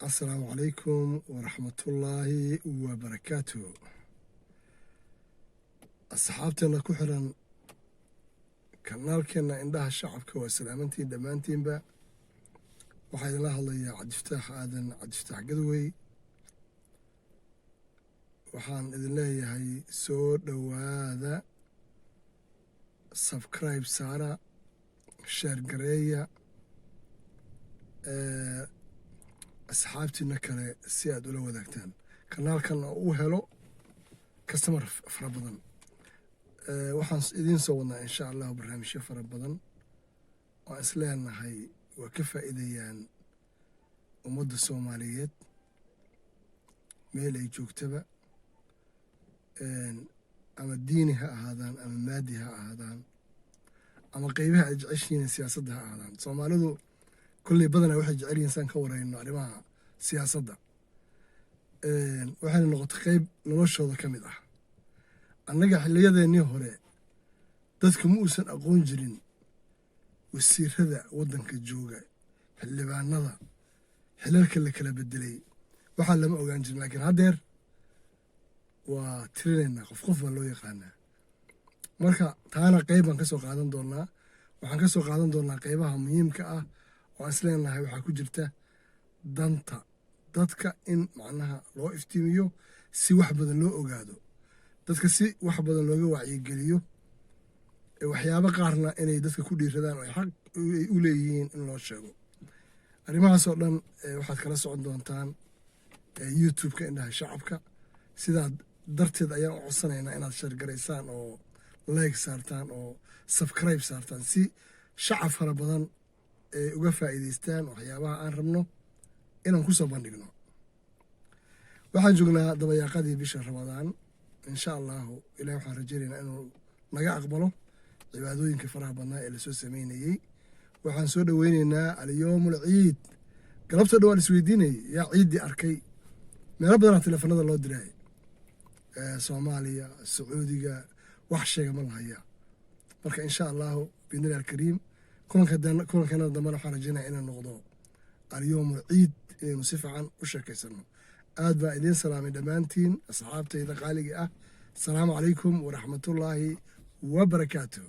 السلام عليكم ورحمة الله وبركاته. أصحابتنا كحرا kanaalkeena indhaha shacabka waa salaamantiin dhammaantiinba. waxaa idinla hadlayaa cabdifataax aadan cabdifataax gadwey. waxaan idin leeyahay soo dhowaada, subscribe saara, share gareeya asxaabtiina kale si aad ula wadaagtaan kanaalkan oo u helo customer fara badan. waxaan idiin soo wadnaa insha allah barnaamijyo fara badan oo is leenahay waa ka faa'iidayaan ummadda Soomaaliyeed meel ay joogtaba, ama diini ha ahaadaan ama maadi ha ahaadaan ama qaybaha ay jeceshihiin siyaasadda ha ahaadaan. Soomaalidu kulley badanaa waxay jecel yihiin saan ka warayno arrimaha siyaasadda. waxayna noqotay qayb noloshooda ka mid ah. annaga xilliyadeennii hore dadka ma uusan aqoon jirin wasiirada waddanka jooga, xildhibaanada, xilalka la kala bedelay, waxaa lama ogaan jirin. laakiin haddeer waa tirinaynaa, qof baa loo yaqaanaa. marka taana qayb baan ka soo qaadan doonnaa. waxaan ka soo qaadan doonnaa qaybaha muhiimka ah oo aan is leenahay waxaa ku jirta danta dadka in macnaha loo iftiimiyo si wax badan loo ogaado, dadka si wax badan looga wacyigeliyo, waxyaabo qaarna inay dadka ku dhiiradaan oo ay xaq u leeyihiin in loo sheego. arrimahaasoo dhan waxaad kala socon doontaan youtube-ka indhaha shacabka. sidaa darteed ayaan u codsanaynaa inaad sheergaraysaan oo like saartaan oo subscribe saartaan si shacab fara badan ay uga faa'iidaystaan waxyaabaha aan rabno inaan ku soo bandhigno. waxaan joognaa dabayaaqadii bisha Ramadaan. insha allahu ilahi waxaan rajaynaynaa inuu naga aqbalo cibaadooyinka faraha badnaa ee lasoo samaynayey. waxaan soo dhoweynaynaa alyoomul ciid. galabta dhan waan isweydiinayay yaa ciiddii arkay. meelo badanaa teleefanada loo diray, Soomaaliya, Sacuudiga, wax sheega ma lahaya. marka insha allahu biidnillahi alkariim kulankeena dambana waxaan rajaynayaa inaan noqdo alyoomul ciid, inaynu si fiican u sheekaysano. aad baa idiin salaamay dhammaantiin asxaabtayda qaaliga ah. asalaamu calaykum waraxmatullaahi wabarakaatuh.